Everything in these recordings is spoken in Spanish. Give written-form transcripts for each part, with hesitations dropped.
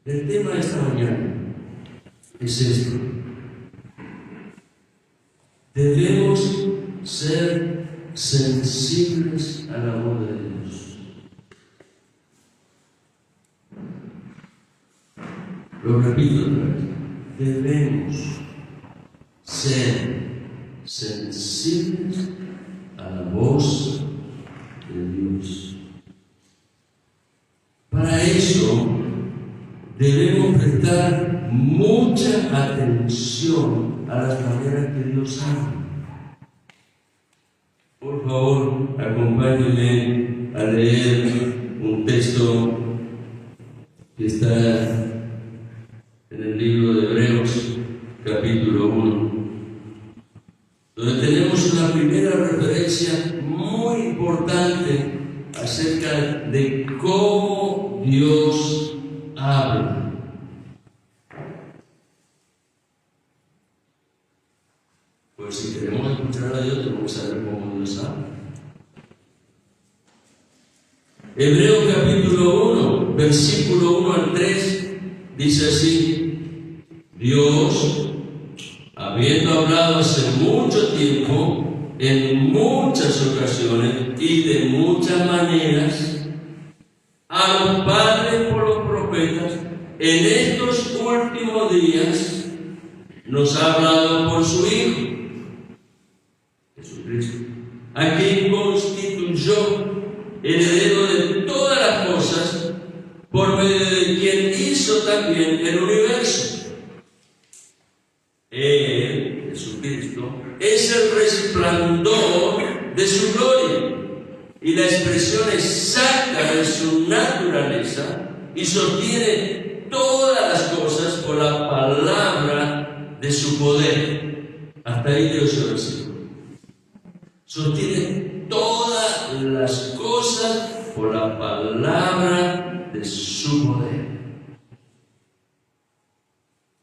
El tema de esta mañana es esto. Debemos ser sensibles a la voz de Dios. Lo repito otra vez. Debemos ser sensibles a la voz de Dios. Para eso debemos prestar mucha atención a las maneras que Dios habla. Por favor, acompáñenme a leer un texto que está en el libro de Hebreos, capítulo 1, donde tenemos una primera referencia muy importante acerca de cómo Dios habla. Pues si queremos escuchar a Dios, tenemos que saber cómo Dios habla. Hebreos capítulo 1, versículo 1 al 3, dice así: Dios, habiendo hablado hace mucho tiempo, en muchas ocasiones y de muchas maneras, a los padres por los profetas, en estos últimos días, nos ha hablado por su Hijo, Jesucristo, a quien constituyó heredero de todas las cosas, por medio de quien hizo también el universo. Él, Jesucristo, es el resplandor de su gloria y la expresión exacta de su naturaleza, y sostiene todas las cosas por la palabra de su poder. Hasta ahí leo ese versículo. Sostiene todas las cosas por la palabra de su poder.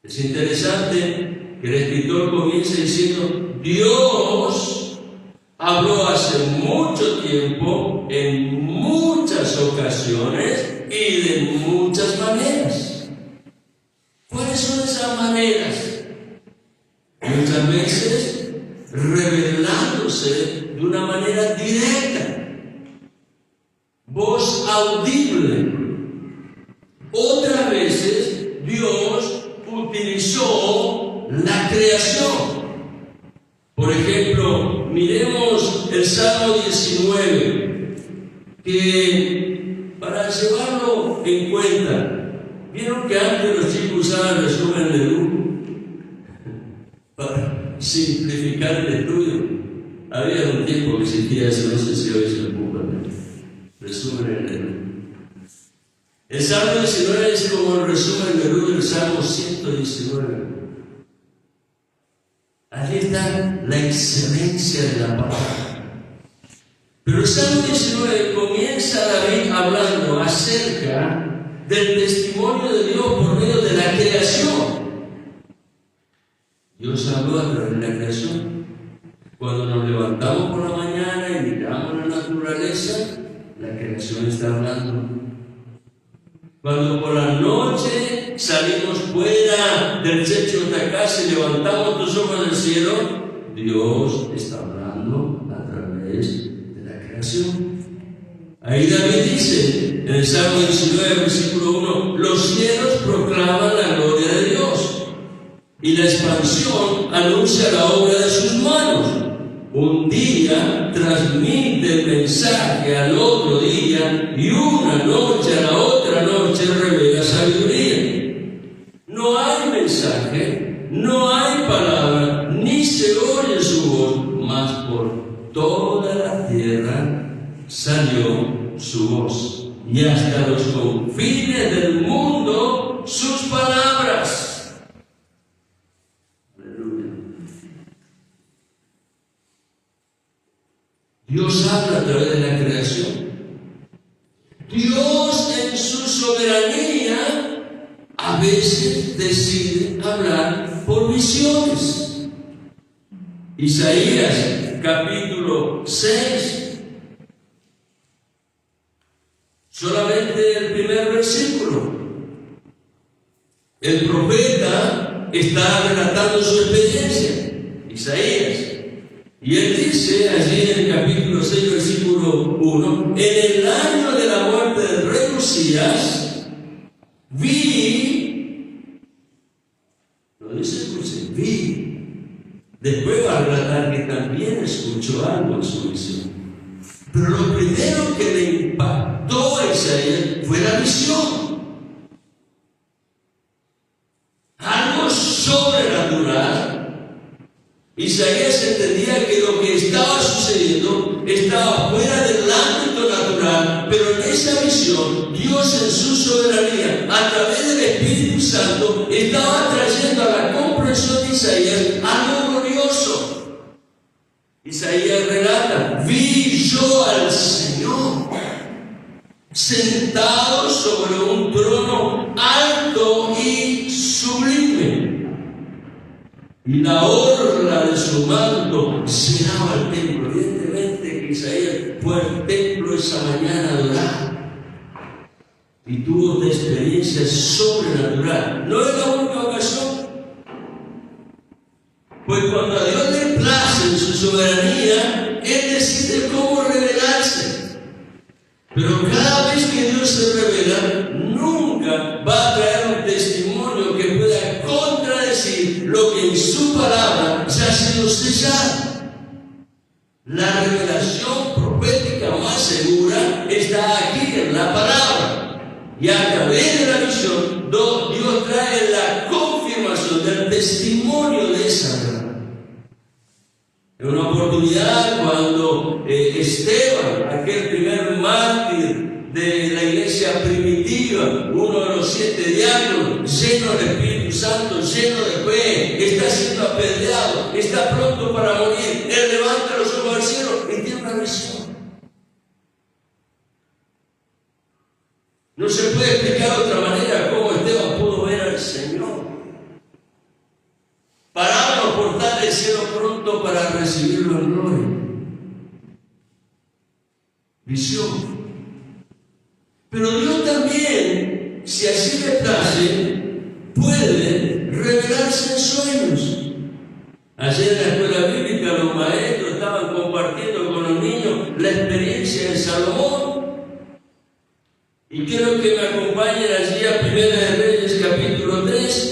Es interesante que el escritor comience diciendo: Dios habló hace mucho tiempo, en muchas ocasiones y de muchas maneras. ¿Cuáles son esas maneras? Muchas veces revelándose de una manera directa, voz audible. Otras veces Dios utilizó la creación. Por ejemplo, miremos el Salmo 19, que para llevarlo en cuenta, vieron que antes los chicos usaban el resumen de luz para simplificar el estudio. Había un tiempo que existía eso, no sé si hoy se ocupa, resumen de luz. El Salmo 19 es como el resumen de luz del Salmo 119. Allí está la excelencia de la palabra. Pero el Salmo 19 comienza David hablando acerca del testimonio de Dios por medio de la creación. Dios habló a través de la creación. Cuando nos levantamos por la mañana y miramos la naturaleza, la creación está hablando. Cuando por la noche salimos fuera del techo de esta casa y levantamos los ojos del cielo, Dios está hablando a través de la creación. Ahí David dice, en el Salmo 19, versículo 1, los cielos proclaman la gloria de Dios y la expansión anuncia la obra de sus manos. Un día transmite el mensaje al otro día y una noche a la otra noche revela sabiduría. No hay mensaje, no hay palabra, ni se oye su voz, mas por toda la tierra salió su voz, y hasta los confines del mundo sus palabras. Dios habla a través de la creación. Dios en su soberanía a veces decide hablar por visiones. Isaías capítulo 6, solamente el primer versículo. El profeta está relatando su experiencia, Isaías. Y él dice allí en el capítulo 6, versículo 1, en el año de la muerte del rey Usías, vi, no dice escuché, vi. Después va a relatar que también escuchó algo en su visión. Pero lo primero que le impactó a Isaías fue la visión. Algo sobrenatural. Isaías entendía que lo que estaba sucediendo estaba fuera del ámbito natural, pero en esa visión, Dios en su soberanía, a través del Espíritu Santo, estaba trayendo a la comprensión de Isaías algo glorioso. Isaías relata, vi yo al Señor sentado sobre un trono alto y sublime, y la orla de su manto llenaba el templo. Evidentemente que Isaías fue al templo esa mañana a adorar y tuvo una experiencia sobrenatural. No es la única ocasión, pues cuando a Dios le place en su soberanía, Él decide cómo revelarse. Pero cada vez que Dios se revela, nunca va a traer un testimonio que pueda contradecir lo que en su palabra ya ha sido sellado. La revelación profética más segura está aquí en la palabra. Y a través de la visión, Dios trae la confirmación del testimonio de esa verdad. En una oportunidad, cuando Esteban, aquel primer mártir de la iglesia primitiva, uno de los 7 diáconos, lleno del Espíritu Santo, lleno de fe, está siendo apedreado, está pronto para morir, él levanta los ojos al cielo y tiene una visión. No se puede explicar de otra manera cómo Esteban pudo ver al Señor. Paraba los portales del cielo pronto para recibirlo en gloria. Visión. Pero Dios también, si así le place, puede revelarse en sueños. Ayer en la escuela bíblica los maestros estaban compartiendo con los niños la experiencia de Salomón. Y quiero que me acompañen allí a 1 de Reyes capítulo 3.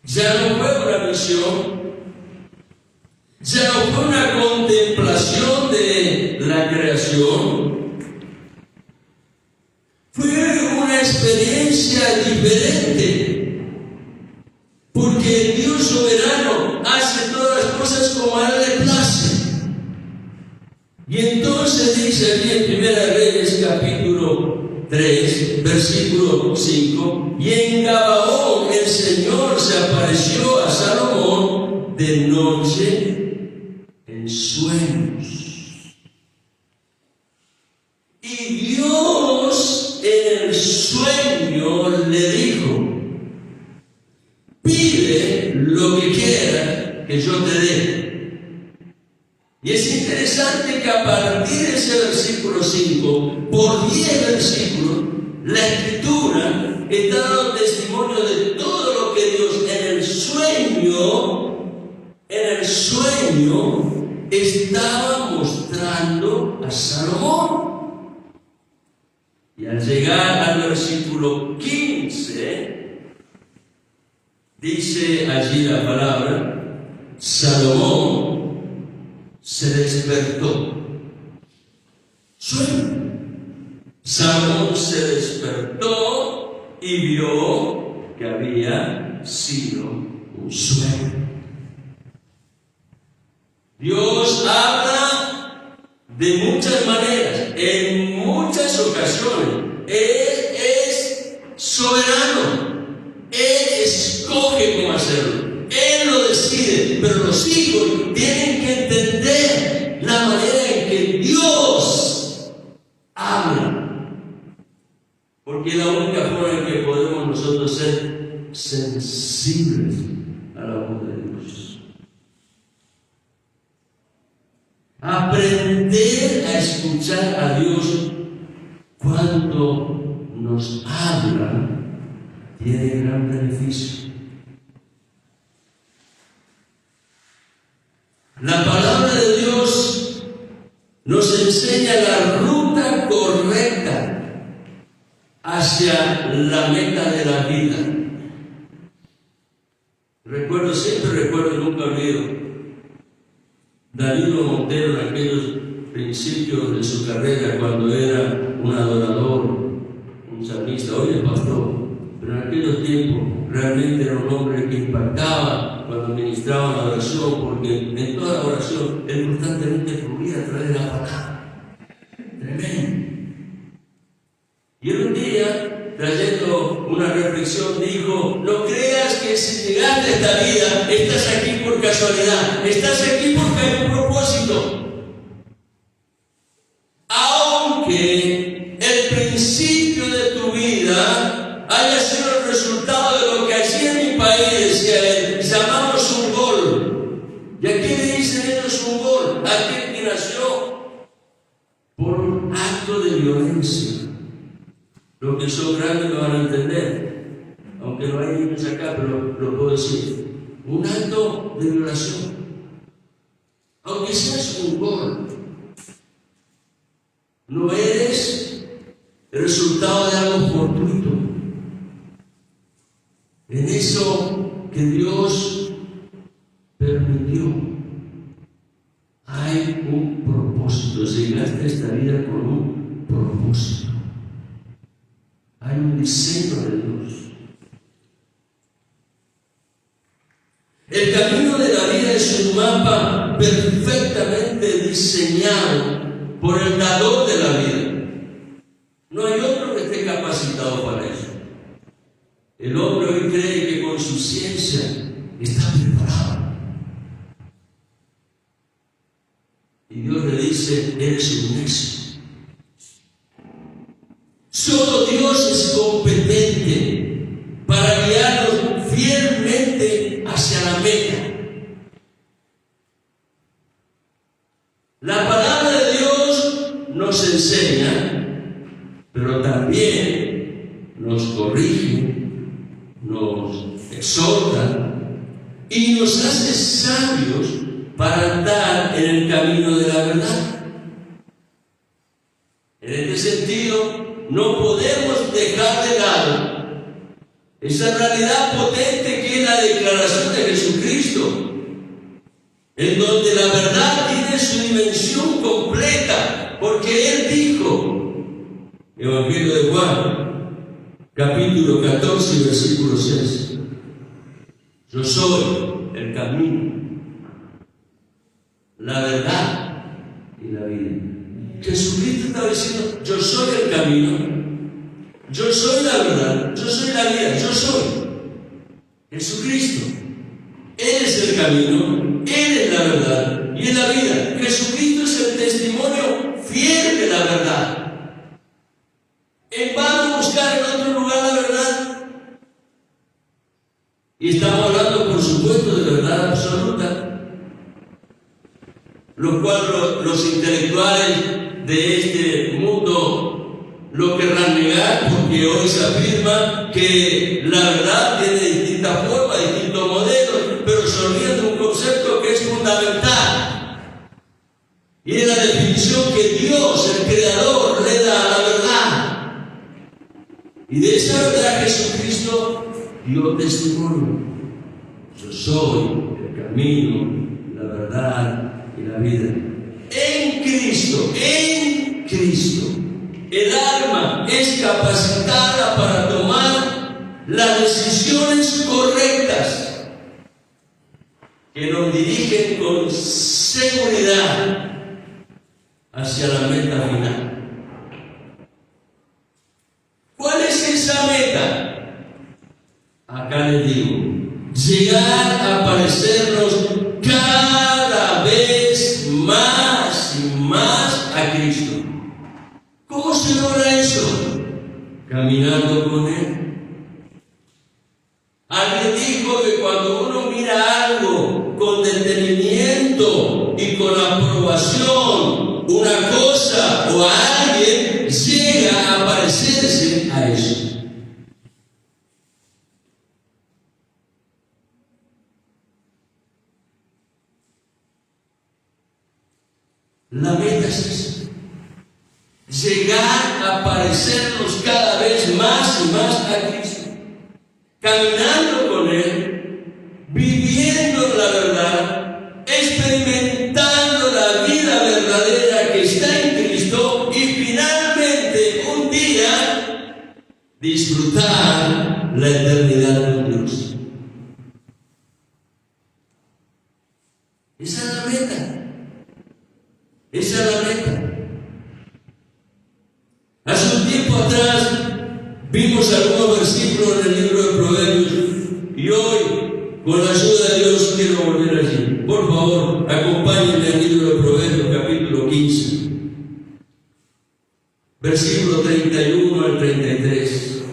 Ya no fue una visión, ya no fue una contemplación de la creación, fue una experiencia diferente, porque el Dios soberano hace todas las cosas como a Él le place. Y entonces dice aquí en 1 Reyes capítulo 3, versículo 5, y en Gabaón el Señor se apareció a Salomón de noche en sueños. Y Dios en el sueño le dijo, pide lo que quieras que yo te dé. Y es interesante que a partir de ese versículo 5, por 10 versículos, la Escritura está dando testimonio de todo lo que Dios en el sueño estaba mostrando a Salomón. Y al llegar al versículo 15, dice allí la palabra, Salomón se despertó. Sueño. Salomón se despertó y vio que había sido un sueño. Dios habla de muchas maneras, en muchas ocasiones. Él es soberano. Él escoge cómo hacerlo. Él lo decide, pero los hijos tienen que entender la manera en que Dios habla. Porque es la única forma en que podemos nosotros ser sensibles a la voz de Dios. Aprender a escuchar a Dios cuando nos habla tiene gran beneficio. La palabra de Dios nos enseña la ruta correcta hacia la meta de la vida. Siempre recuerdo, nunca olvido, Danilo Montero en aquellos principios de su carrera, cuando era un adorador, un salmista, hoy es pastor, pero en aquellos tiempos realmente era un hombre que impactaba cuando ministraba la oración, porque en toda la oración él constantemente fluía a través de la palabra. Tremendo. Y en un día, trayendo una reflexión, dijo: no creas que si llegaste a esta vida estás aquí por casualidad, estás aquí porque hay un propósito. Aunque el principio de tu vida haya sido el resultado de lo que allí en mi país decía él, llamamos un gol. ¿Y a qué le dicen ellos un gol? Aquel que nació por un acto de violencia. Los que son grandes lo van a entender, aunque no hay niños acá, pero lo puedo decir. Un acto de violación, aunque seas un gol, no eres el resultado de algo fortuito. En eso que Dios permitió, hay un propósito. Llegaste a esta vida con un propósito. Hay un diseño de Dios. El camino de la vida es un mapa perfectamente diseñado por el dador de la vida. No hay otro que esté capacitado para eso. El hombre hoy cree que con su ciencia está preparado. Y Dios le dice: eres un necio. Solo Dios es competente para guiarnos fielmente hacia la meta. La palabra de Dios nos enseña, pero también nos corrige, nos exhorta y nos hace sabios para andar en el camino de la verdad. En este sentido, no podemos dejar de lado esa realidad potente que es la declaración de Jesucristo, en donde la verdad tiene su dimensión completa, porque Él dijo, Evangelio de Juan, capítulo 14, versículo 6, yo soy el camino, la verdad y la vida. Jesucristo estaba diciendo: yo soy el camino, yo soy la verdad, yo soy la vida, yo soy Jesucristo. Él es el camino, Él es la verdad y es la vida. Jesucristo es el testimonio fiel de la verdad. En vano buscar en otro lugar la verdad. Y estamos hablando, por supuesto, de verdad absoluta, lo cual los intelectuales de este mundo lo querrán negar, porque hoy se afirma que la verdad tiene distintas formas, distintos modelos, pero se olvida de un concepto que es fundamental, y es la definición que Dios, el Creador, le da a la verdad. Y de esa verdad Jesucristo dio testimonio: yo soy el camino, la verdad y la vida. En Cristo, el alma es capacitada para tomar las decisiones correctas que nos dirigen con seguridad hacia la meta final. ¿Cuál es esa meta? Acá les digo: llegar a parecernos cada vez más y más a Cristo. ¿Cómo se logra eso? Caminando con Él. Alguien dijo que cuando uno mira algo con detenimiento y con aprobación, una cosa o a alguien, llega a parecerse a eso. La meta es esa. Llegar a parecernos cada vez más y más a Cristo, caminando con Él, viviendo la verdad, experimentando la vida verdadera que está en Cristo y finalmente un día disfrutar la eternidad con Dios. Esa es la meta. Esa es la meta. Hace un tiempo atrás vimos algunos versículos en el libro de Proverbios y hoy, con la ayuda de Dios, quiero volver allí. Por favor, acompáñenme al libro de Proverbios, capítulo 15, versículo 31 al 33.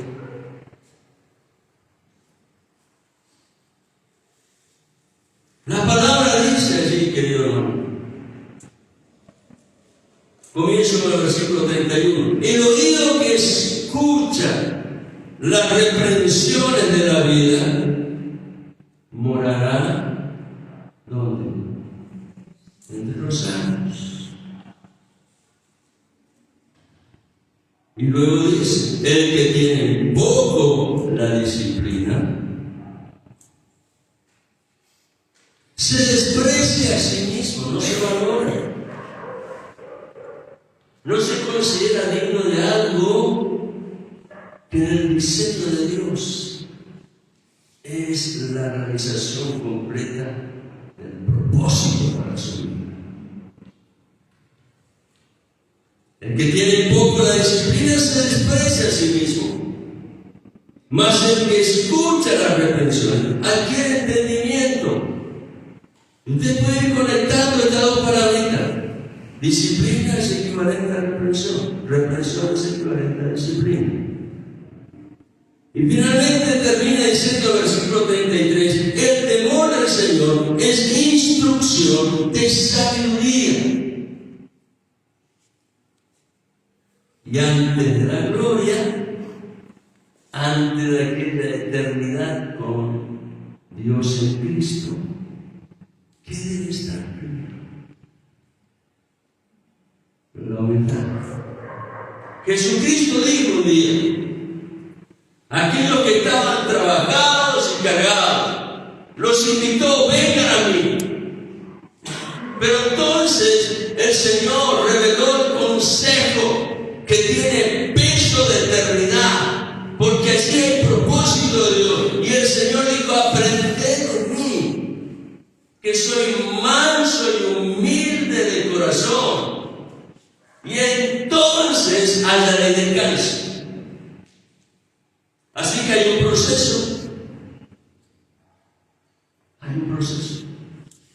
La palabra dice allí, querido hermano. Comienzo con el versículo 31. El oído que escucha las reprensiones de la vida morará ¿dónde? Entre los sanos. Y luego dice, el que tiene poco la disciplina se desprecia a sí mismo, no se valora. No se considera digno de algo que en el diseño de Dios es la realización completa del propósito para su vida. El que tiene poco la disciplina se desprecia a sí mismo, mas el que escucha la reprensión adquiere entendimiento. Usted puede ir conectando estas dos palabritas. Disciplina es equivalente a reprensión. Reprensión es equivalente a disciplina. Y finalmente termina diciendo el versículo 33, el temor del Señor es instrucción de sabiduría. Y antes de la gloria, antes de aquella eternidad con Dios en Cristo, ¿qué debe estar primero? La humildad. Jesucristo dijo un día, aquellos que estaban trabajados y cargados, los invitó, vengan a mí. Pero entonces el Señor reveló el consejo que tiene peso de eternidad, porque allí hay propósito de Dios. Y el Señor dijo, aprended de mí, que soy manso y humilde de corazón, y entonces hallaré descanso. Así que hay un proceso. Hay un proceso.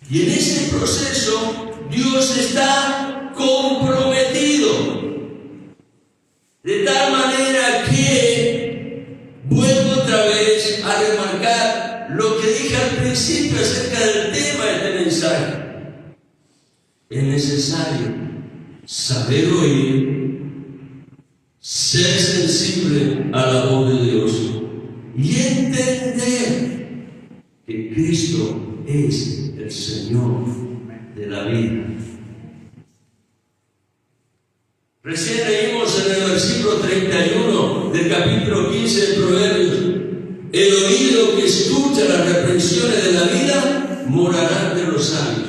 Y en ese proceso Dios está comprometido. De tal manera que vuelvo otra vez a remarcar lo que dije al principio acerca del tema de este mensaje. Es necesario saber oír, ser sensible a la voz de Dios y entender que Cristo es el Señor de la vida. Recién leímos en el versículo 31 del capítulo 15 de Proverbios, el oído que escucha las reprensiones de la vida morará entre los sabios.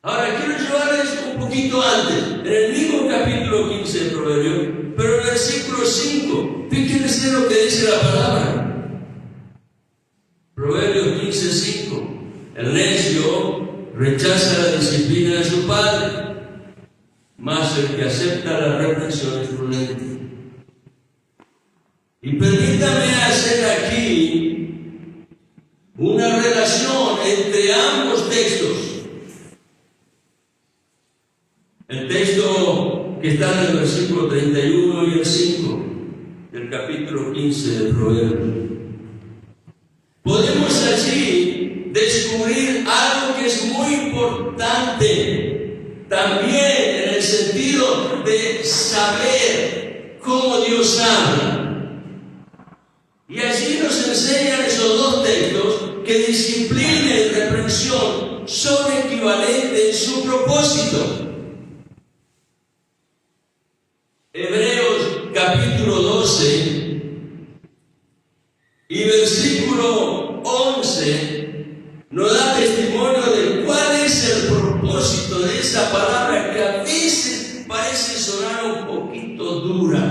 Ahora quiero llevarles un poquito antes, en el mismo capítulo 15 de Proverbios, pero en el versículo 5, fíjense lo que dice la palabra. Proverbios 15:5, el necio rechaza la disciplina de su padre, mas el que acepta la reprensión es prudente. Y permítame hacer aquí una relación entre ambos textos. El texto que está en el versículo 31 y el 5 del capítulo 15 de Proverbios. Podemos allí descubrir algo que es muy importante, también en el sentido de saber cómo Dios habla. Y allí nos enseñan esos dos textos que disciplina y reprensión son equivalentes en su propósito. propósito de esa palabra que a veces parece sonar un poquito dura,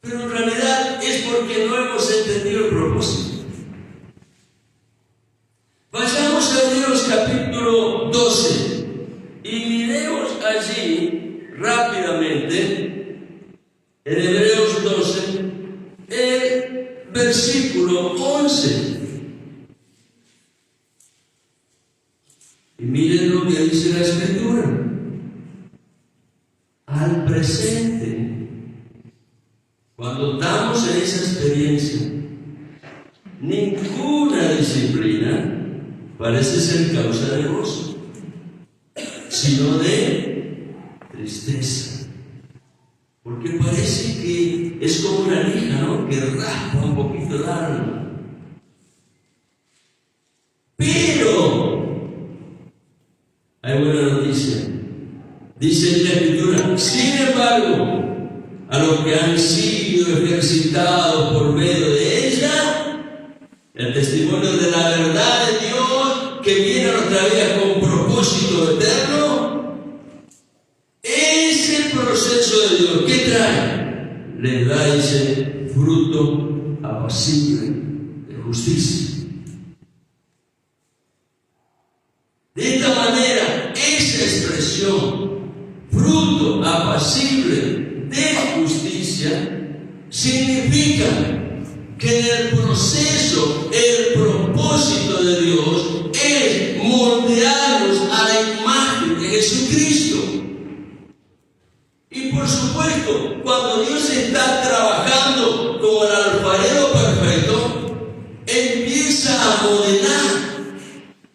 pero en realidad es porque no hemos entendido el propósito. Vayamos a Hebreos capítulo 12 y miremos allí rápidamente, en Hebreos 12, el versículo 11. Y miren lo que dice la Escritura. Al presente, cuando estamos en esa experiencia, ninguna disciplina parece ser causa de gozo, sino de tristeza. Porque parece que es como una lija, ¿no?, que raspa un poquito el alma. Pero hay buena noticia. Dice la Escritura: sin embargo, a los que han sido ejercitados por medio de ella, el testimonio de la verdad de Dios que viene a nuestra vida con propósito eterno, ese proceso de Dios, ¿qué trae? Les da ese fruto apacible de justicia. De esta manera, esa expresión, fruto apacible de justicia, significa que en el proceso, el propósito de Dios es moldearnos a la imagen de Jesucristo. Y por supuesto, cuando Dios está trabajando como el alfarero perfecto, empieza a modelar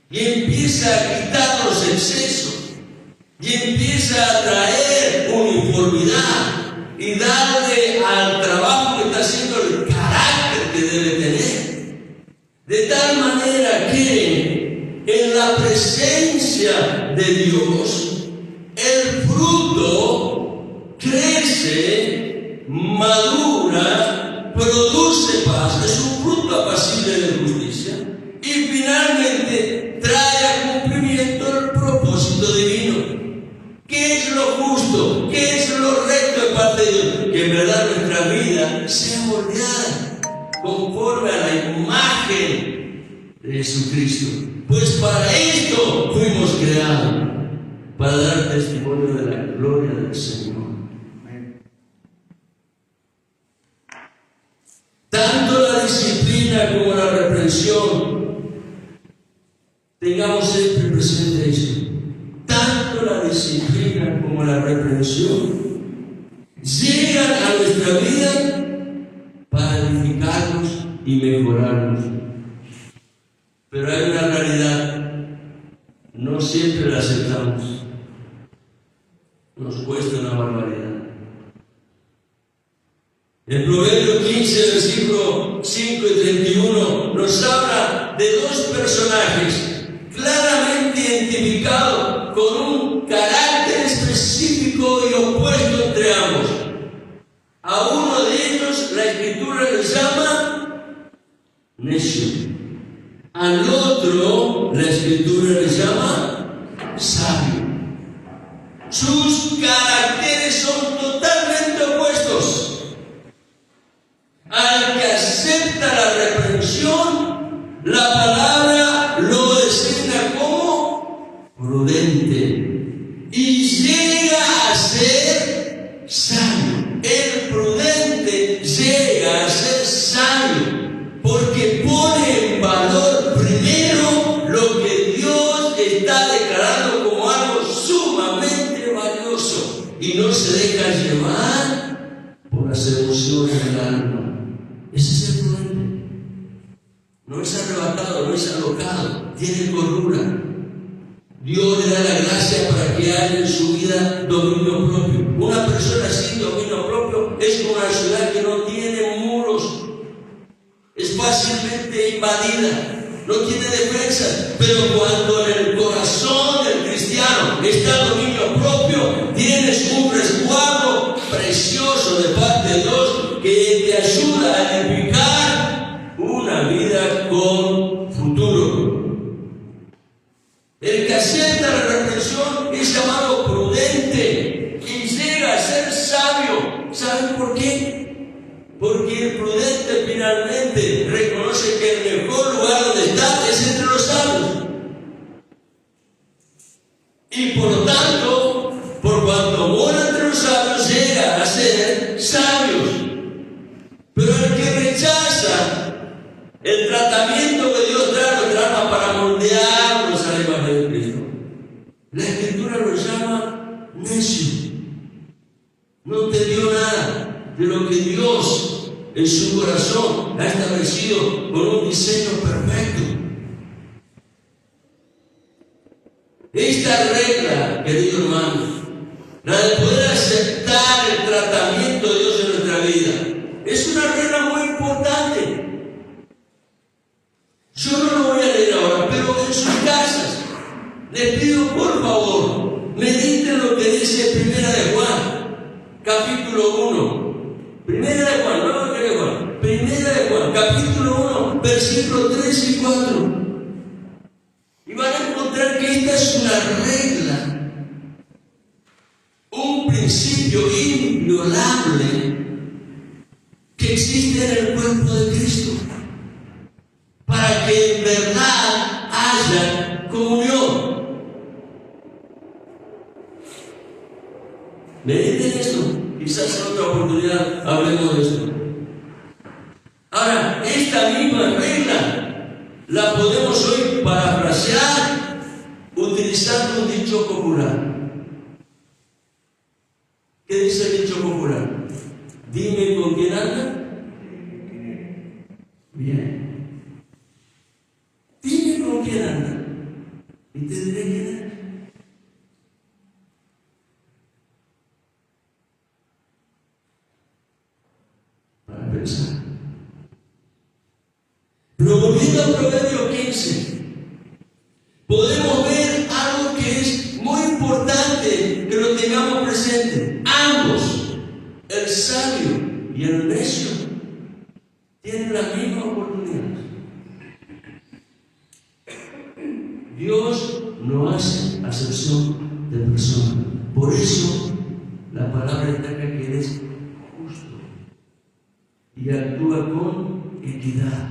y empieza a quitar los excesos y empieza a traer uniformidad y darle al trabajo que está haciendo el carácter que debe tener, de tal manera que en la presencia de Dios el fruto crece, madura, produce paz, es un fruto apacible de justicia y finalmente trae a cumplimiento el propósito divino. ¿Qué es lo justo? ¿Qué es lo recto de parte de Dios? Que en verdad nuestra vida sea moldeada conforme a la imagen de Jesucristo. Pues para esto fuimos creados, para dar testimonio de la gloria del Señor. Tanto la disciplina como la reprensión, tengamos siempre presente esto. Tanto la disciplina como la reprensión llegan a nuestra vida para edificarnos y mejorarnos. Pero hay una realidad, no siempre la aceptamos. Nos cuesta una barbaridad. El Proverbio 15, versículo 5 y 31 nos habla de dos personajes claramente identificados con un carácter específico y opuesto entre ambos. A uno de ellos la Escritura le llama necio. Al otro la Escritura le llama sabio. Sus caracteres son totalmente opuestos. Al que acepta la reprensión, la palabra lo designa como prudente y llega a ser sabio. El prudente llega a ser sabio porque pone en valor primero lo que Dios está declarando como algo sumamente valioso y no se deja llevar por las emociones del alma. Ese es el prudente. No es arrebatado, no es alocado, tiene cordura. Dios le da la gracia para que haya en su vida dominio propio. Una persona sin dominio propio es como una ciudad que no tiene muros, es fácilmente invadida, no tiene defensas. Pero cuando en el corazón del cristiano está el dominio propio, tienes un resguardo precioso de parte de Dios que te ayuda a edificar una vida con futuro. El que acepta la reprensión es llamado prudente y llega a ser sabio. ¿Saben por qué? Porque el prudente finalmente reconoce que el mejor lugar donde está es entre los sabios. Y por lo tanto, por cuanto mora entre los sabios, llega a ser sabios. Pero el que rechaza el tratamiento que Dios trae a nuestra alma para moldearnos a la imagen de Cristo, la Escritura lo llama necio. No entendió nada de lo que Dios en su corazón ha establecido con un diseño perfecto. Esta regla, querido hermano, la de poder aceptar el tratamiento de Dios en nuestra vida, es una regla muy importante. Yo no lo voy a leer ahora, pero en sus casas les pido por favor, mediten lo que dice Primera de Juan, capítulo 1. Primera de Juan, no de Juan. Primera de Juan, capítulo 1, versículos 3 y 4. Y van a encontrar que esta es una regla, un principio inviolable que existe en el cuerpo de Cristo, para que en verdad haya comunión. Mediten esto, quizás en otra oportunidad hablemos de esto. Ahora, esta misma regla la podemos hoy parafrasear utilizando un dicho popular. ¿Qué dice el dicho popular? Dime con quién anda. Bien. Dime con quién anda. Y te diré quién es. Para pensar. Pero volviendo a Proverbio 15, podemos ver algo que es muy importante que lo tengamos presente. Ambos, el sabio y el necio, tienen la misma oportunidad. Dios no hace acepción de personas. Por eso la palabra destaca que Él es justo y actúa con equidad.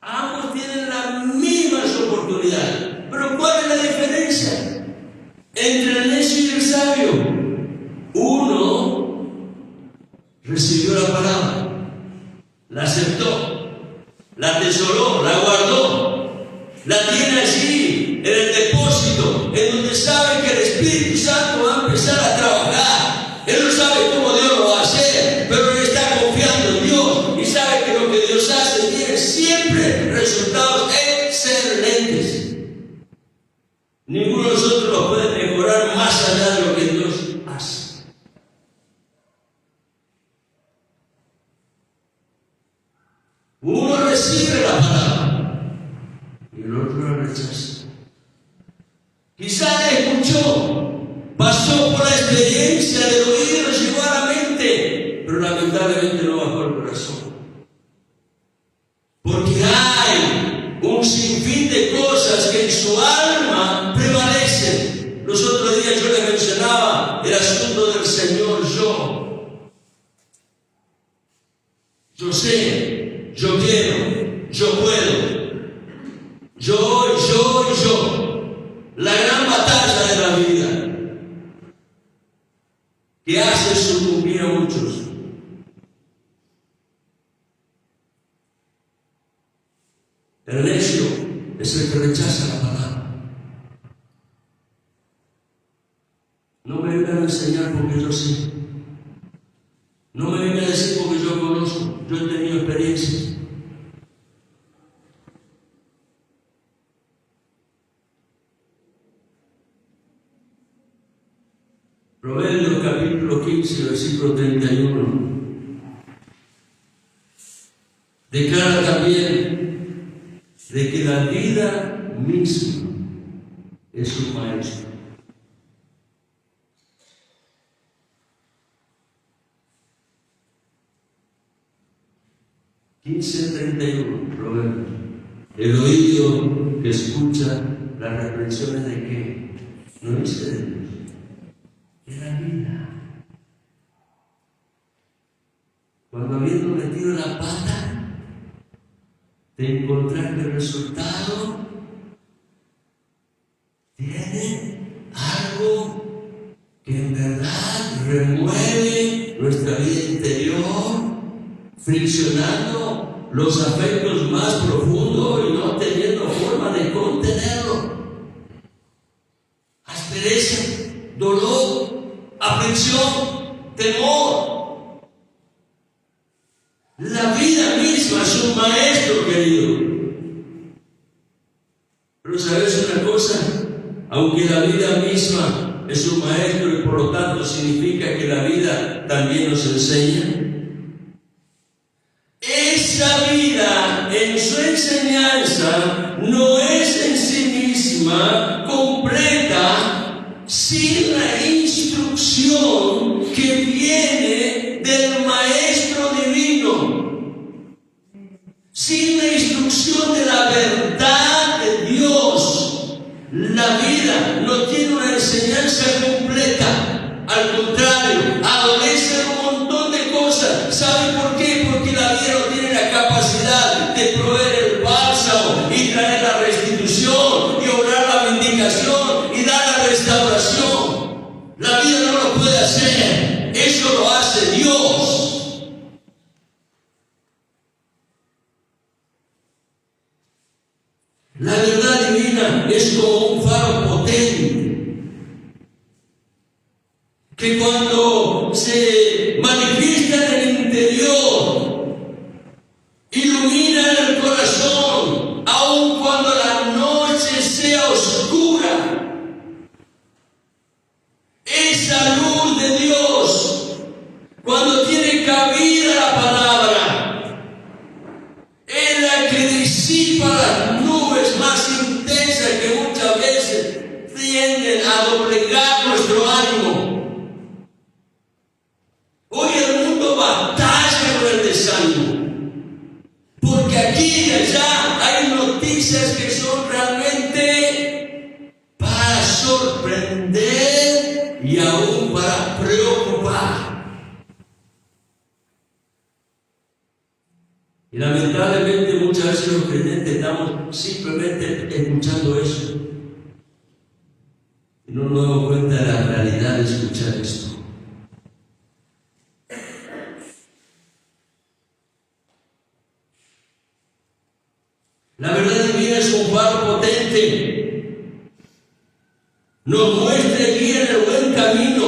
Ambos tienen las mismas oportunidades. Pero ¿cuál es la diferencia entre el necio y el sabio? Uno recibió la palabra, la aceptó, la atesoró, la guardó, la tiene allí en el depósito, en donde sabe que el Espíritu Santo va a empezar a trabajar. Él no sabe cómo Dios lo va a hacer, pero él está confiando en Dios y sabe que lo que Dios hace tiene siempre resultados excelentes. Ninguno de nosotros lo puede mejorar más allá de lo que Dios hace. Uno recibe la palabra y el otro la rechaza. Quizá la escuchó, pasó por la experiencia del oído, llegó a la mente, pero lamentablemente no bajó el corazón. Porque hay un sinfín de cosas que en su alma prevalecen. Los otros días yo les mencionaba el asunto del Señor yo. Yo sé, yo quiero, yo puedo. Yo. La gran batalla de la vida que hace sucumbir a muchos. El necio es el que rechaza la palabra. No me vengan a enseñar porque yo sé. No me vengan a decir porque yo conozco. Yo he tenido experiencias. Proverbios capítulo 15, versículo 31. Declara también de que la vida misma es su maestro. 15:31, Proverbios. El oído que escucha las reprensiones de qué? No dice de Dios, de la vida. Cuando habiendo metido la pata, te encontraste el resultado, tiene algo que en verdad remueve nuestra vida interior, friccionando los afectos más profundos y no teniendo forma de contenerlo. Aspereza, dolor, aflicción, temor. La vida misma es un maestro, querido. Pero ¿sabes una cosa? Aunque la vida misma es un maestro y por lo tanto significa que la vida también nos enseña, esa vida en su enseñanza no es en sí misma completa sin la instrucción que viene del Maestro Divino, sin la instrucción de la verdad de Dios. La vida no tiene una enseñanza completa, al contrario, adolece un montón de cosas. ¿Sabe por qué? Porque la vida no tiene la capacidad de proveer el bálsamo y traer la restitución y obrar la vindicación y dar la restauración. La vida no lo puede hacer, eso lo hace Dios. La verdad divina es como un faro potente que cuando se manifiesta en el interior ilumina el corazón, aun cuando la noche sea oscura. Esa luz de Dios, cuando tiene cabida la palabra, es la que disipa las nubes más intensas que muchas veces tienden a doblegar nuestro ánimo. Hoy el mundo batalla con el desánimo, porque aquí y allá hay noticias que son realmente para sorprender y aún para preocupar. Y lamentablemente muchas veces los creyentes estamos simplemente escuchando eso y no nos damos cuenta de la realidad de escuchar esto. La verdad divina es un faro potente, nos muestra y guía en el buen camino,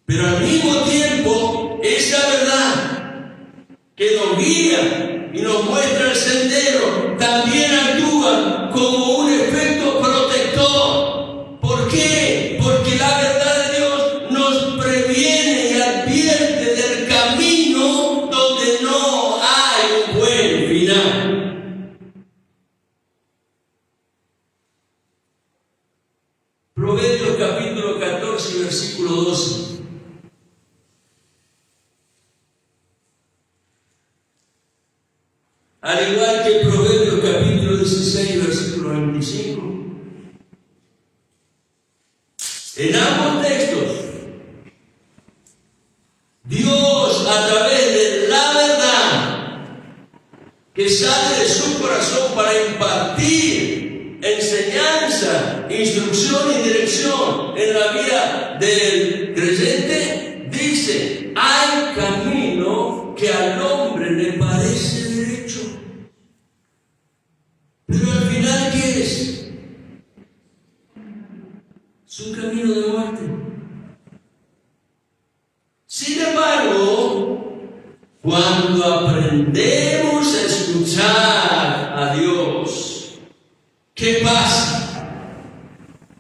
pero al mismo tiempo esa verdad que nos guía y nos muestra el sendero también actúa como un efecto protector. ¿Por qué? Porque la verdad de Dios nos previene y advierte del camino donde no hay un buen final. Proverbios capítulo 14, versículo 12. Al igual que Proverbios capítulo 16, versículo 25. En ambos textos, Dios, a través de la verdad que sale de su corazón para impartir enseñanza, instrucción y dirección en la vida del creyente, dice: hay camino que al hombre le parece derecho, pero al final, ¿qué es? Es un camino de muerte. Sin embargo, cuando aprendemos a escuchar a Dios, ¿qué pasa?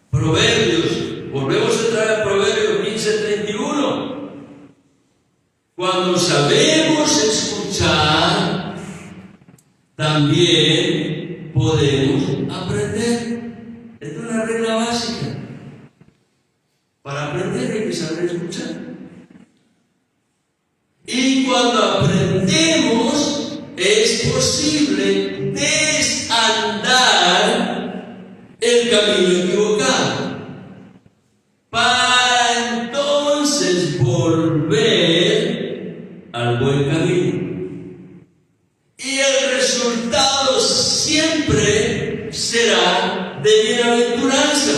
Proverbios, volvemos a traer Proverbios 15:31. Cuando sabemos escuchar, también podemos aprender. Esta es una regla básica. Para aprender hay que saber escuchar. Y cuando aprendemos es posible desandar el camino equivocado para entonces volver al buen camino. Y el resultado siempre será de bienaventuranza.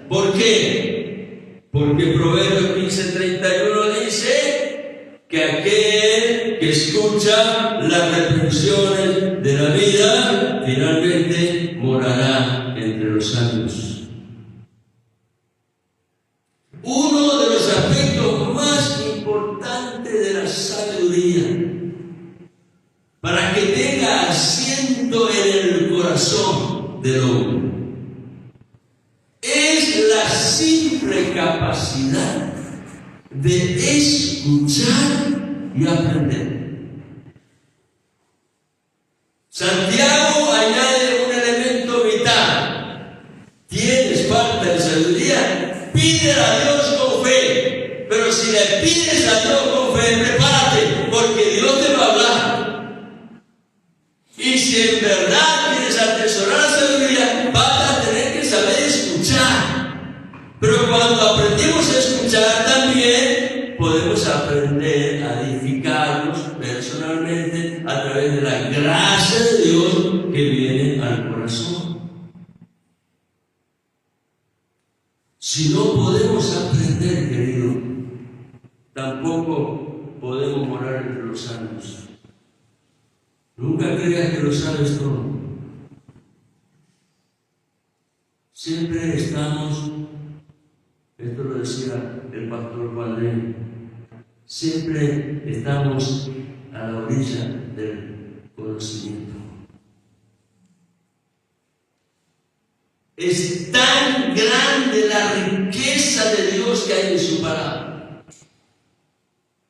¿Por qué? Porque Proverbios 15:31 dice que aquel que escucha las reprensiones de la vida finalmente morará entre los sabios. Uno de los aspectos más importantes de la sabiduría, para que tenga asiento en el corazón del hombre, es la simple capacidad de escuchar y aprender. Santiago añade un elemento vital. ¿Tienes falta de sabiduría? Pídele a Dios con fe. Pero si le pides a Dios con fe, prepárate, porque Dios te va a hablar. Y si en verdad quieres atesorar la sabiduría, vas a tener que saber escuchar. Pero cuando aprendimos a escuchar, también podemos aprender a edificarnos personalmente a través de la gracia de Dios que viene al corazón. Si no podemos aprender, querido, tampoco podemos morar entre los santos. Nunca creas que lo sabes todo. Siempre estamos, esto lo decía el pastor Juan León, siempre estamos a la orilla del conocimiento. Es tan grande la riqueza de Dios que hay en su palabra,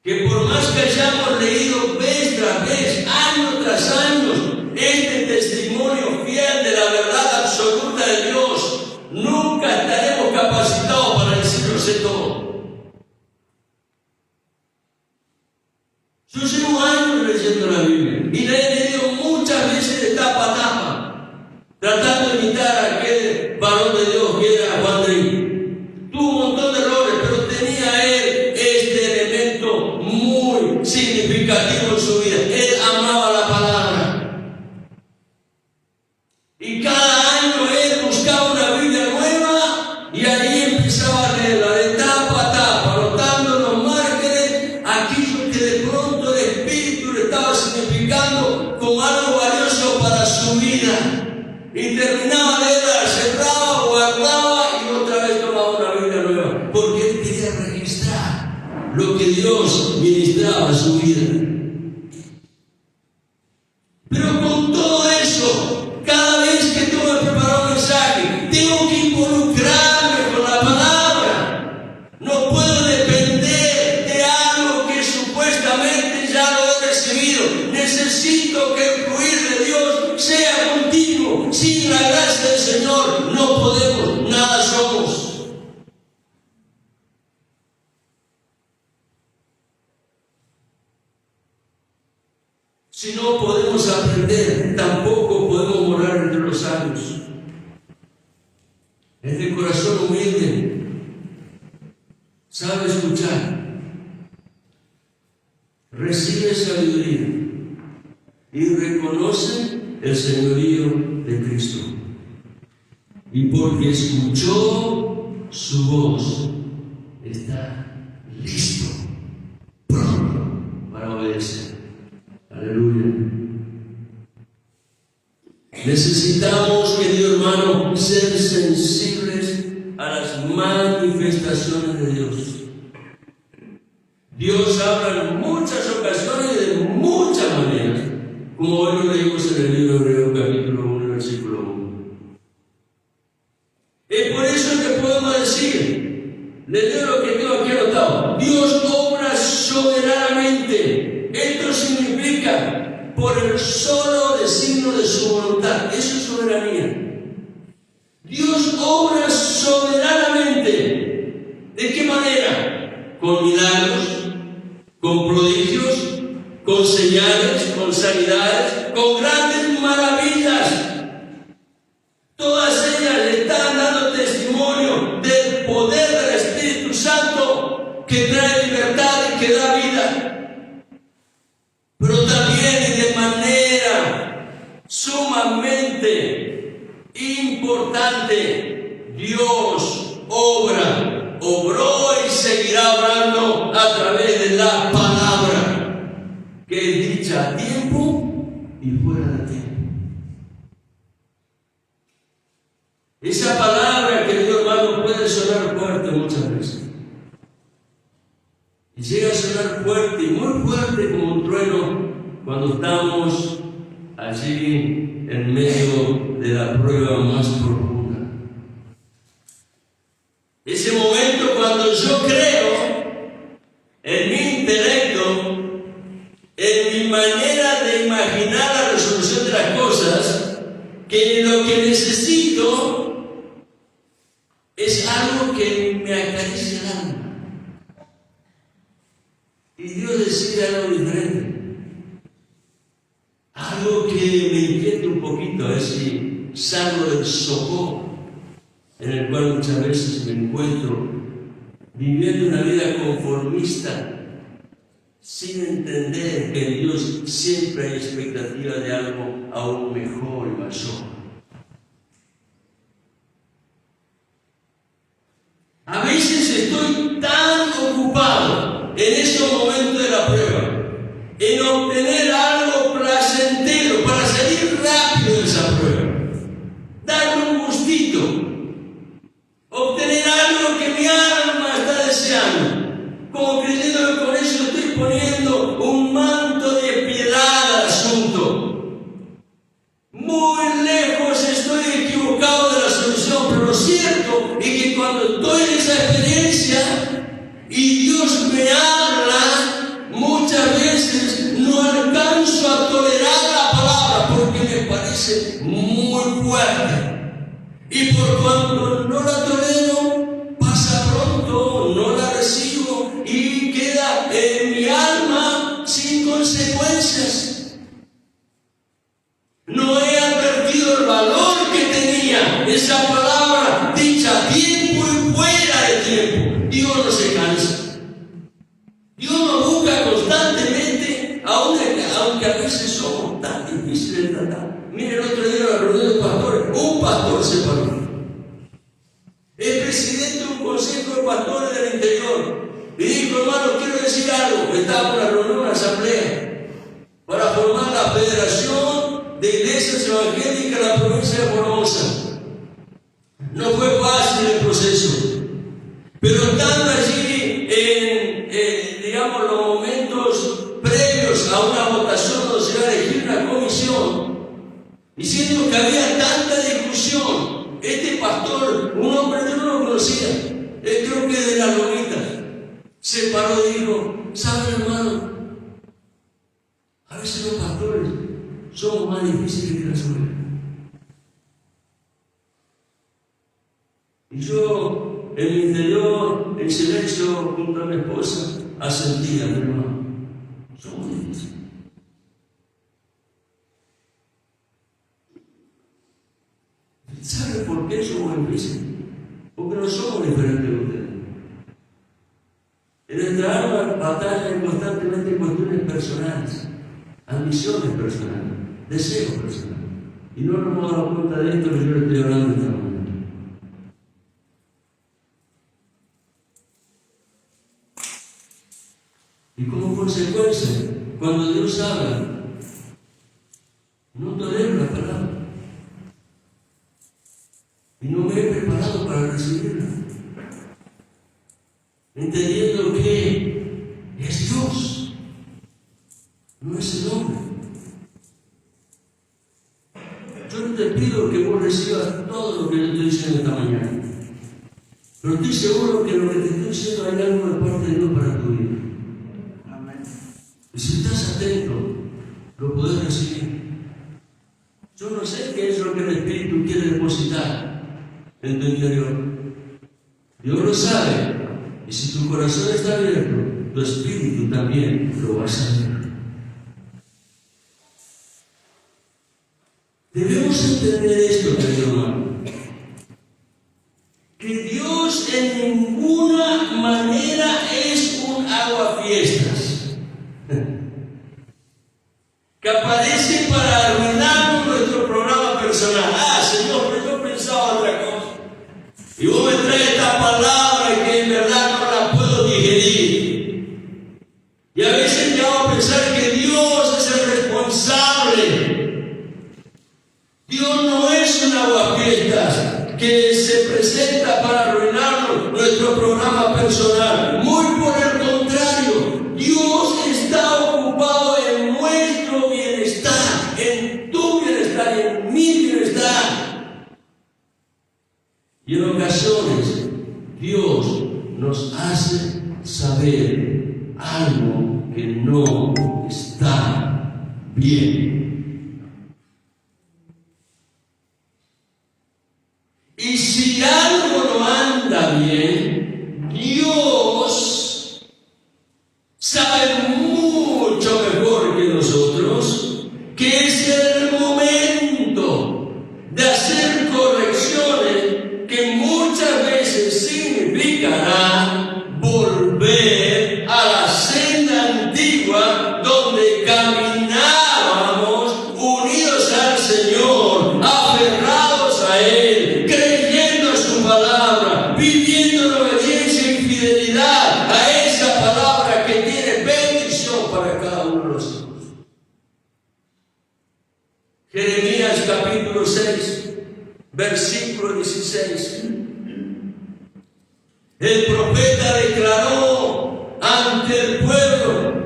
que por más que hayamos leído vez tras vez, año tras año, este testimonio fiel de la verdad absoluta de Dios, nunca estaremos capacitados para decirlo sé todo. Yo llevo años leyendo la Biblia y la he leído muchas veces de tapa a tapa, tratando de imitar a aquel varón de Dios que era Juan León. Tuvo un montón de errores, pero tenía él este elemento muy significativo en su vida. Él amaba la palabra. Y cada año él buscaba una Biblia nueva y ahí empezaba a leerla de tapa a tapa, anotando los márgenes, aquello que de pronto el Espíritu le estaba significando como algo valioso para su vida. Y terminaba de leerla, cerraba, guardaba y otra vez tomaba una Biblia nueva, porque él quería registrar lo que Dios ministraba a su vida. Pero con todo eso, cada vez que tengo que preparar un mensaje, tengo que involucrarme con la palabra. No puedo depender de algo que supuestamente ya lo he recibido. Necesito que el fluir de Dios sea continuo. Sin la gracia del Señor no podemos, nada somos. Si no podemos aprender, tampoco podemos morar entre los sabios. Es de corazón humilde, sabe escuchar, recibe sabiduría y reconoce el señorío de Cristo. Y porque escuchó su voz, está listo, pronto para obedecer. Aleluya. Necesitamos, querido hermano, ser sensibles a las manifestaciones de Dios. Dios habla en muchas ocasiones y de muchas maneras, como hoy lo leímos en el libro de Hebreos capítulo 1, versículo 1. Es por eso que podemos decir, le leo lo que tengo aquí anotado: Dios obra soberanamente. Esto significa por el solo designio de su voluntad. Eso es soberanía. Dios obra soberanamente. ¿De qué manera? Con milagros, con prodigios, con señales, con sanidades, sumamente importante. Dios obró y seguirá obrando a través de la palabra, que es dicha a tiempo y fuera de tiempo. Esa palabra, querido hermano, puede sonar fuerte muchas veces. Y llega a sonar fuerte y muy fuerte como un trueno cuando estamos allí en medio de la prueba más profunda. Ese momento cuando yo creo en mi intelecto, en mi manera de imaginar la resolución de las cosas, que lo que necesito es algo que me acaricie el alma. Y Dios decide algo diferente. Algo que me inquiete un poquito, a ver si salgo del sopor en el cual muchas veces me encuentro viviendo una vida conformista, sin entender que en Dios siempre hay expectativa de algo aún mejor y mayor. A veces estoy tan ocupado en estos momentos de la prueba, en obtener algo placentero para salir rápido de esa prueba, darme un gustito, obtener algo que mi alma está deseando, como creyendo que con eso estoy poniendo un manto de piedad al asunto. Muy lejos estoy equivocado de la solución, pero lo cierto es que cuando estoy en esa experiencia y Dios me habla, muchas veces no alcanzo a tolerar la palabra porque me parece muy fuerte. Y por cuanto no la tolero, pasa pronto, no la recibo y queda en mi alma sin consecuencias. No he advertido el valor que tenía esa palabra dicha a tiempo y fuera de tiempo. Dios no se cansa. Dios nos busca constantemente, aunque a veces somos tan difíciles de tratar. Miren, el otro día en la reunión de pastores, un pastor se paró. El presidente de un consejo de pastores del interior y dijo: hermano, quiero decir algo. Estaba en la reunión, una asamblea, para formar la Federación de Iglesias Evangélicas de la provincia de Formosa. No fue fácil el proceso, pero estando allí digamos, los momentos previos a una votación donde se iba a elegir una comisión, diciendo que había tanta discusión, este pastor, un hombre que no lo conocía, creo que de las Lonitas, se paró y dijo: ¿saben, hermano? A veces los pastores somos más difíciles que las ovejas. Y yo, en mi interior, en silencio, junto a mi esposa, asentía: mi hermano, somos difíciles. ¿Sabe por qué somos difíciles? Porque no somos diferentes de ustedes. En nuestra alma batallan constantemente cuestiones personales, ambiciones personales, deseos personales. Y no nos hemos dado cuenta de esto que yo le estoy hablando esta mañana. Y como consecuencia, cuando Dios habla, no tolero la palabra. Y no me he preparado para recibirla, entendiendo que es Dios, no es el hombre. Yo no te pido que vos recibas todo lo que te estoy diciendo esta mañana, pero estoy seguro que lo que te estoy diciendo hay algo de parte de Dios para tu vida. Amén. Y si estás atento, lo podés recibir. Yo no sé qué es lo que el Espíritu quiere depositar en tu interior. Dios lo sabe, y si tu corazón está abierto, tu espíritu también lo va a saber. Debemos entender esto, querido hermano, que Dios en ninguna manera es un aguafiestas que aparece para arruinar nuestro programa Dios no es un aguafiestas que se presenta para arruinarnos nuestro programa personal. Muy por el contrario, Dios está ocupado en nuestro bienestar, en tu bienestar y en mi bienestar. Y en ocasiones Dios nos hace saber algo que no está bien. Y si algo no anda bien, Dios sabe mucho mejor que nosotros que es el momento de hacer correcciones que muchas veces significará volver a la senda antigua donde caminábamos unidos al Señor, aferrados a Él, creyendo en su palabra, viviendo en obediencia y fidelidad a esa palabra que tiene bendición para cada uno de nosotros. Jeremías capítulo 6, versículo 16. El profeta declaró ante el pueblo,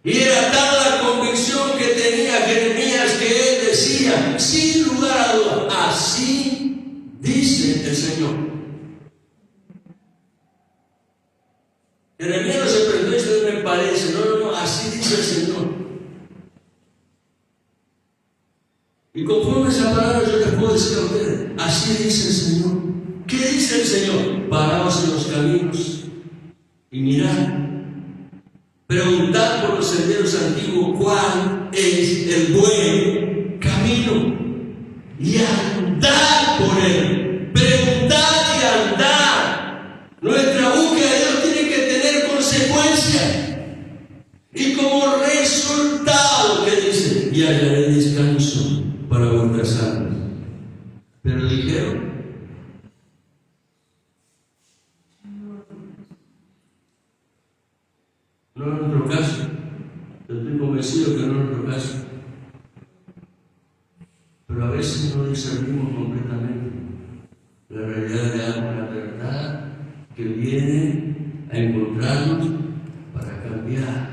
y era tal la convicción que tenía Jeremías que él decía, sin lugar a dudas, así dice el Señor. Jeremías no se preguntó, esto me parece, no, así dice el Señor. Y conforme a esa palabra yo les puedo decir a ustedes, así dice el Señor. ¿Qué dice el Señor? Paraos en los caminos y mirad. Preguntad por los senderos antiguos cuál es el buen camino y andad por él. Preguntad y andad. Nuestra búsqueda de Dios tiene que tener consecuencias. Y como resultado, ¿qué dice? Y hallaré descanso para vuestras almas. Pero dijeron, no es nuestro caso. Yo estoy convencido que no es nuestro caso. Pero a veces no discernimos completamente la realidad de algo, la verdad que viene a encontrarnos para cambiar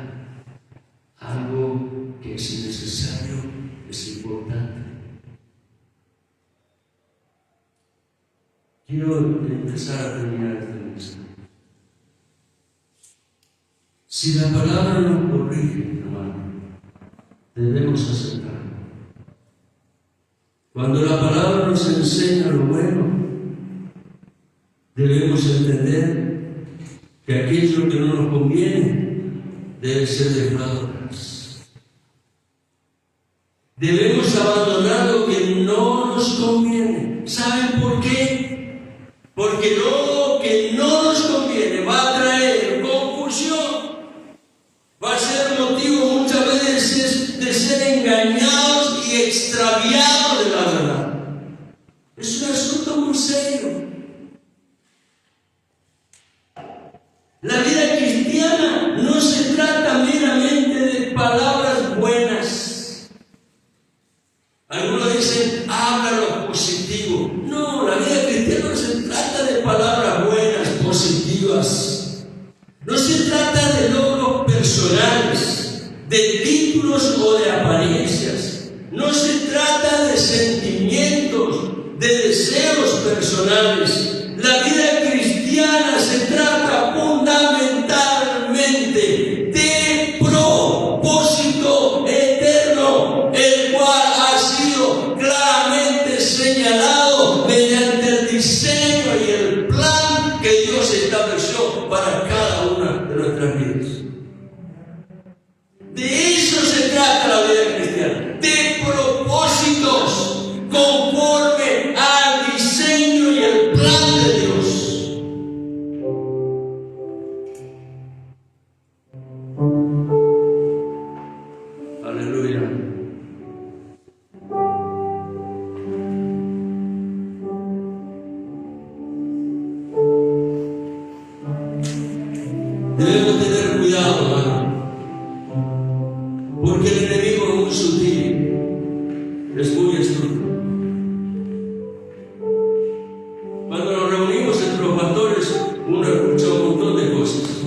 algo que es innecesario, es importante. Quiero empezar a terminar esta mensaje. Si la palabra nos corrige, hermano, debemos aceptarlo. Cuando la palabra nos enseña lo bueno, debemos entender que aquello que no nos conviene debe ser dejado atrás. Debemos abandonar lo que no nos conviene. ¿Saben por qué? Porque lo que no nos conviene va a traer confusión, va a ser motivo muchas veces de ser engañados y extraviados de la verdad. Es un asunto muy serio. La vida cristiana no se trata meramente de palabras buenas. Algunos dicen, habla lo positivo. No, la vida cristiana no se trata de palabras buenas, positivas. No se trata de logros personales, de títulos o de apariencias. No se trata de sentimientos, de deseos personales. La vida cristiana se trata fundamentalmente de propósito eterno, el cual ha sido claramente señalado mediante el diseño y el plan que Dios estableció para cada una de nuestras vidas. De eso se trata la vida cristiana, de propósitos conforme al diseño y el plan muy astuto. Cuando nos reunimos entre los pastores, uno escucha un montón de cosas.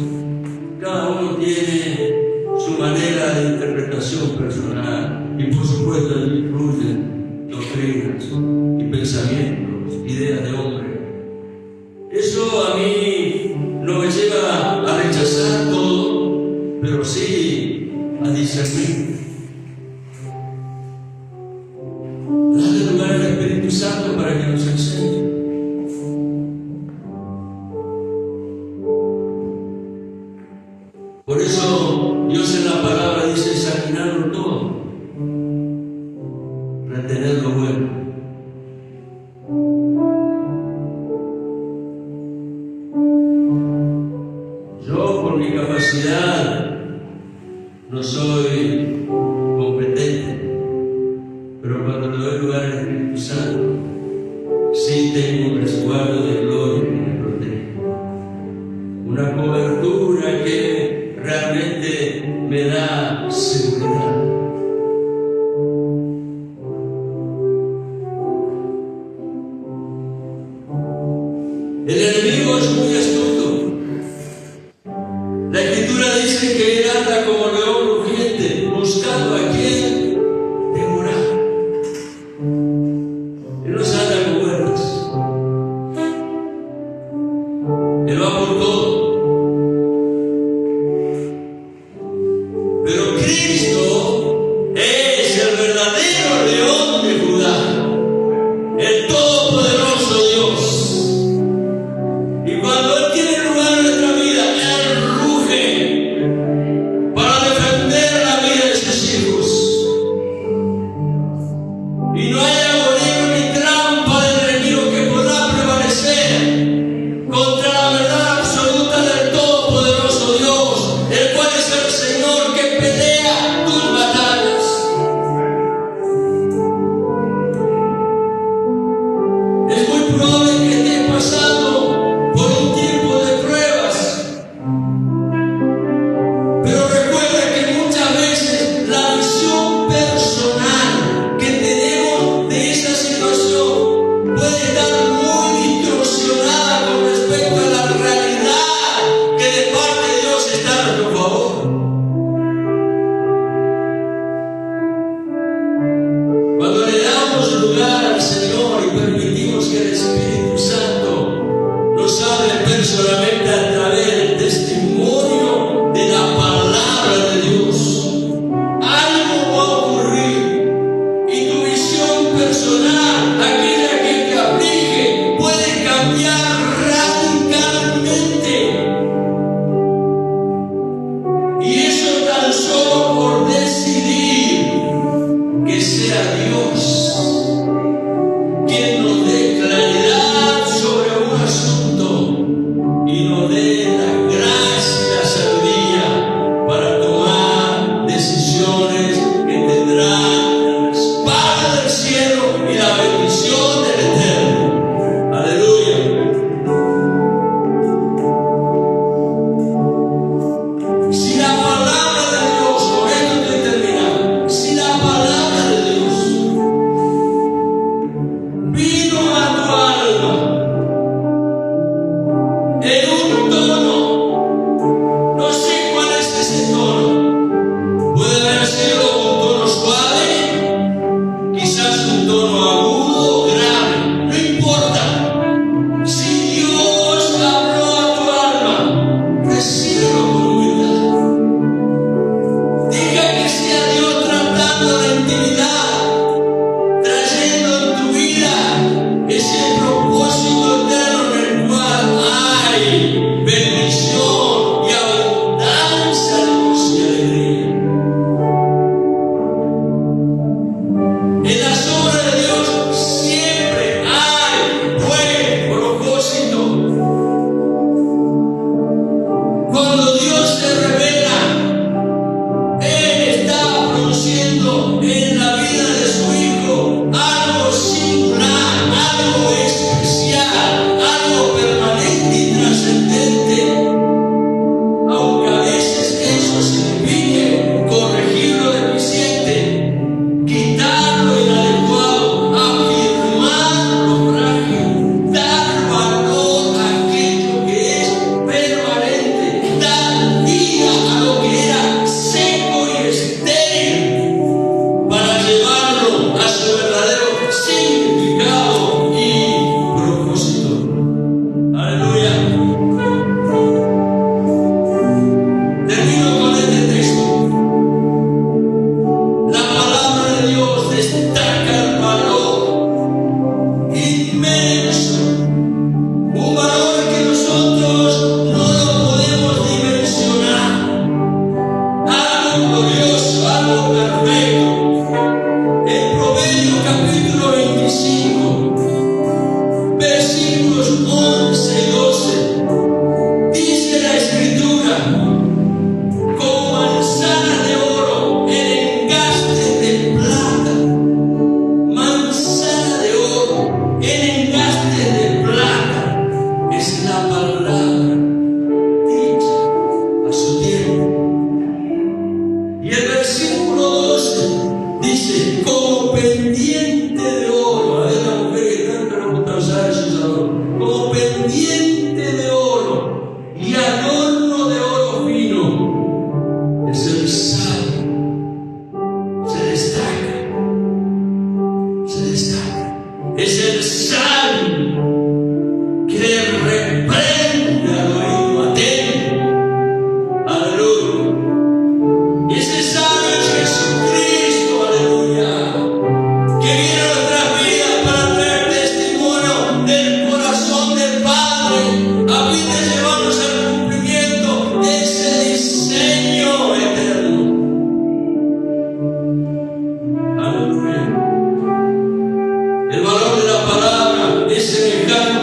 Cada uno tiene su manera de interpretación personal y por supuesto influyen doctrinas y pensamientos, ideas de hombre. Eso a mí no me lleva a rechazar todo, pero sí a discernir. Dale lugar al Espíritu Santo para que nos enseñe. Por eso Dios en la palabra dice examinarlo todo, retener lo bueno. Yo por mi capacidad no soy competente, pero cuando le doy lugar al Espíritu Santo, sí tengo un resguardo de gloria que me protege, una cobertura que realmente me da seguridad. El enemigo es muy astuto. La Escritura dice que él anda como león rugiente, buscando a quien devorar. Él no se anda con vueltas. Él va por todo. Pero Cristo es el verdadero león de Judá, el todopoderoso Dios. Y cuando Él tiene lugar en nuestra vida, Él ruge para defender la vida de sus hijos. Y no hay agonía ni trampa del enemigo que podrá prevalecer contra la verdad absoluta del todopoderoso Dios, el cual es el Señor que pelea tus batallas. Es muy probable que estés pasando por un tiempo de pruebas, pero recuerda que muchas veces la visión personal que tenemos de esa situación puede estar muy distorsionada con respecto a la realidad que de parte de Dios está a nuestro favor. Cuando le damos lugar al Señor y permitimos que el Espíritu Santo nos hable personalmente a través del testimonio de la palabra de Dios, algo va a ocurrir y tu visión personal, aquella que te aflige, puede cambiar radicalmente. Y eso tan solo por decidir que sea Dios quien nos dé claridad sobre un asunto y nos dé la gracia y la sabiduría para tomar decisiones que tendrán el respaldo del cielo y la bendición del Eterno. Aleluya. Si la palabra de Dios, con esto estoy terminando, si la palabra de Dios vino a tu alma en un tono, no sé cuál es ese tono, puede haber sido un tono suave, quizás un tono agudo o grave, no importa. Si Dios habló a tu alma, recíbelo con humildad. Deja que sea Dios tratando la intimidad, trayendo en tu vida ese propósito eterno en el cual hay bendición y abundancia de gozo y alegría. En las obras de Dios es el salmo que reprende al oído atento. Aleluya. Ese salmo es Jesucristo, aleluya, que viene a nuestra vida para traer testimonio del corazón del Padre, a fin de llevarnos al cumplimiento de ese diseño eterno. Aleluya. El valor de la palabra es semejante